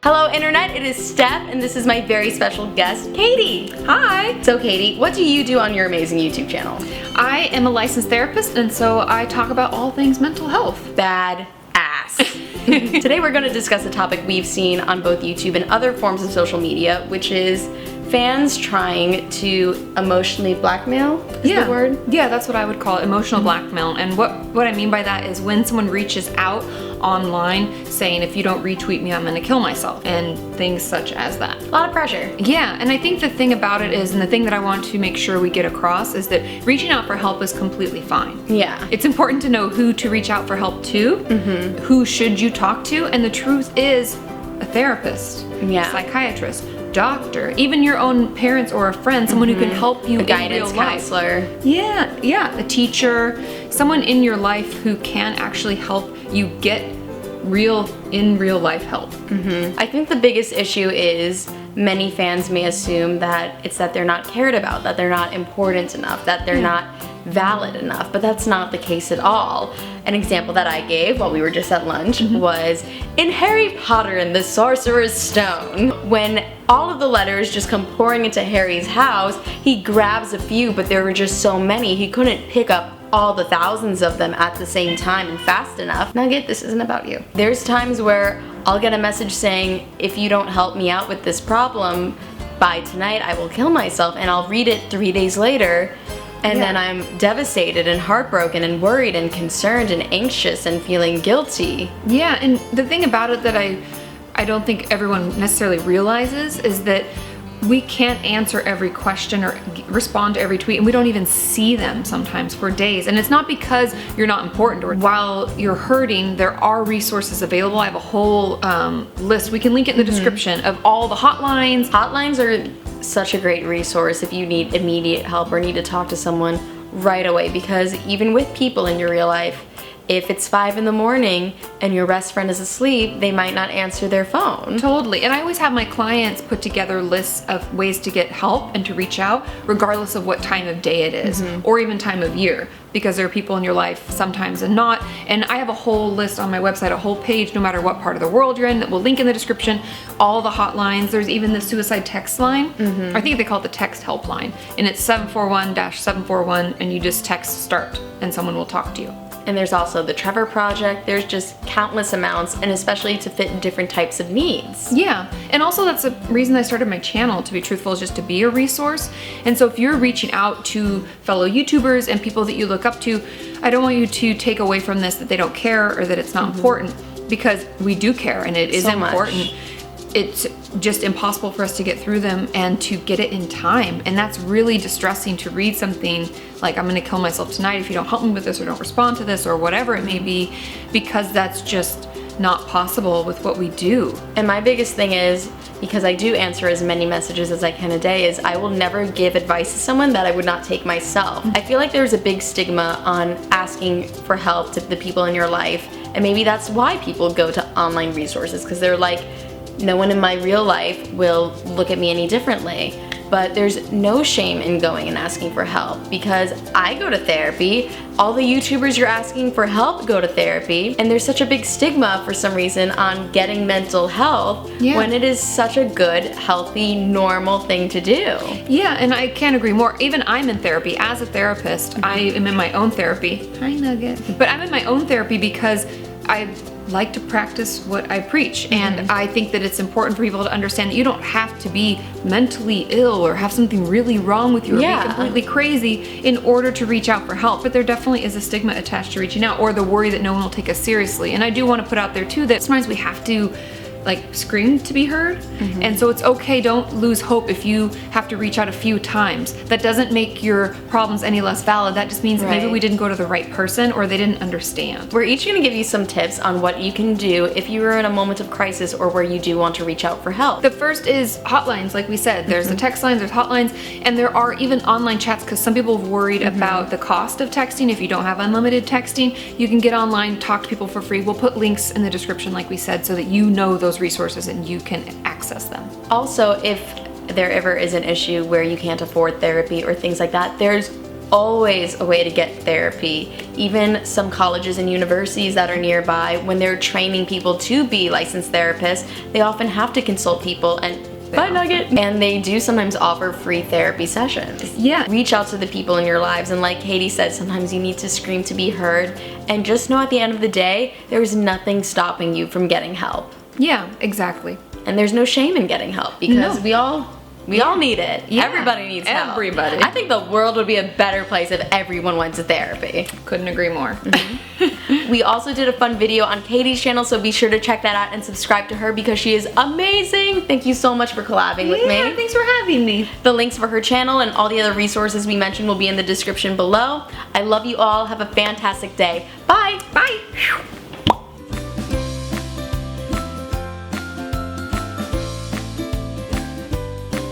Hello Internet, it is Steph and this is my very special guest, Katie. Hi! So Katie, what do you do on your amazing YouTube channel? I am a licensed therapist and so I talk about all things mental health. Bad ass. Today we're going to discuss a topic we've seen on both YouTube and other forms of social media, which is fans trying to emotionally blackmail, is the word? Yeah, that's what I would call it, emotional blackmail. And what I mean by that is when someone reaches out online saying, if you don't retweet me, I'm gonna kill myself, and things such as that. A lot of pressure. Yeah, and I think the thing about it is, and the thing that I want to make sure we get across is that reaching out for help is completely fine. Yeah. It's important to know who to reach out for help to, who should you talk to, and the truth is a therapist, psychiatrist, doctor, even your own parents or a friend, someone who can help you, a guidance counselor. Yeah, a teacher, someone in your life who can actually help you get real life help. I think the biggest issue is many fans may assume that it's that they're not cared about, that they're not important enough, that they're not valid enough, but that's not the case at all. An example that I gave while we were just at lunch was in Harry Potter and the Sorcerer's Stone, when all of the letters just come pouring into Harry's house, he grabs a few, but there were just so many, he couldn't pick up all the thousands of them at the same time and fast enough. Nugget, this isn't about you. There's times where I'll get a message saying, if you don't help me out with this problem by tonight, I will kill myself, and I'll read it 3 days later, and then I'm devastated and heartbroken and worried and concerned and anxious and feeling guilty. Yeah, and the thing about it that I don't think everyone necessarily realizes is that we can't answer every question or respond to every tweet, and we don't even see them sometimes for days. And it's not because you're not important, or while you're hurting, there are resources available. I have a whole list, we can link it in the description, of all the hotlines. Hotlines are such a great resource if you need immediate help or need to talk to someone right away, because even with people in your real life, if it's 5 in the morning and your best friend is asleep, they might not answer their phone. Totally. And I always have my clients put together lists of ways to get help and to reach out, regardless of what time of day it is, or even time of year, because there are people in your life sometimes and not. And I have a whole list on my website, a whole page, no matter what part of the world you're in, that we'll link in the description, all the hotlines. There's even the suicide text line. I think they call it the text helpline, and it's 741-741, and you just text START and someone will talk to you. And there's also the Trevor Project. There's just countless amounts, and especially to fit different types of needs. Yeah, and also that's the reason I started my channel, to be truthful, is just to be a resource. And so if you're reaching out to fellow YouTubers and people that you look up to, I don't want you to take away from this that they don't care or that it's not important, because we do care and it is so important. It's just impossible for us to get through them and to get it in time. And that's really distressing, to read something like, I'm gonna kill myself tonight if you don't help me with this or don't respond to this or whatever it may be, because that's just not possible with what we do. And my biggest thing is, because I do answer as many messages as I can a day, is I will never give advice to someone that I would not take myself. I feel like there's a big stigma on asking for help to the people in your life, and maybe that's why people go to online resources, because they're like, no one in my real life will look at me any differently. But there's no shame in going and asking for help, because I go to therapy. All the YouTubers you're asking for help go to therapy, and there's such a big stigma for some reason on getting mental health when it is such a good, healthy, normal thing to do. Yeah, and I can't agree more. Even I'm in therapy. As a therapist, I am in my own therapy. Hi, Nugget. But I'm in my own therapy because I like to practice what I preach, and I think that it's important for people to understand that you don't have to be mentally ill or have something really wrong with you or be completely crazy in order to reach out for help. But there definitely is a stigma attached to reaching out, or the worry that no one will take us seriously. And I do want to put out there too that sometimes we have to like scream to be heard, and so it's okay. Don't lose hope if you have to reach out a few times. That doesn't make your problems any less valid. That just means that maybe we didn't go to the right person or they didn't understand. We're each going to give you some tips on what you can do if you are in a moment of crisis or where you do want to reach out for help. The first is hotlines, like we said. There's the text lines, there's hotlines, and there are even online chats, because some people have worried about the cost of texting. If you don't have unlimited texting, you can get online, talk to people for free. We'll put links in the description, like we said, so that you know those resources and you can access them. Also, if there ever is an issue where you can't afford therapy or things like that, there's always a way to get therapy. Even some colleges and universities that are nearby, when they're training people to be licensed therapists, they often have to consult people and bye Nugget. And they do sometimes offer free therapy sessions. Yeah. Reach out to the people in your lives, and like Katie said, sometimes you need to scream to be heard, and just know at the end of the day, there's nothing stopping you from getting help. Yeah, exactly. And there's no shame in getting help, because No. we all need it. Yeah. Everybody needs help. Everybody. I think the world would be a better place if everyone went to therapy. Couldn't agree more. We also did a fun video on Katie's channel, so be sure to check that out and subscribe to her because she is amazing. Thank you so much for collabing with me. Thanks for having me. The links for her channel and all the other resources we mentioned will be in the description below. I love you all. Have a fantastic day. Bye. Bye.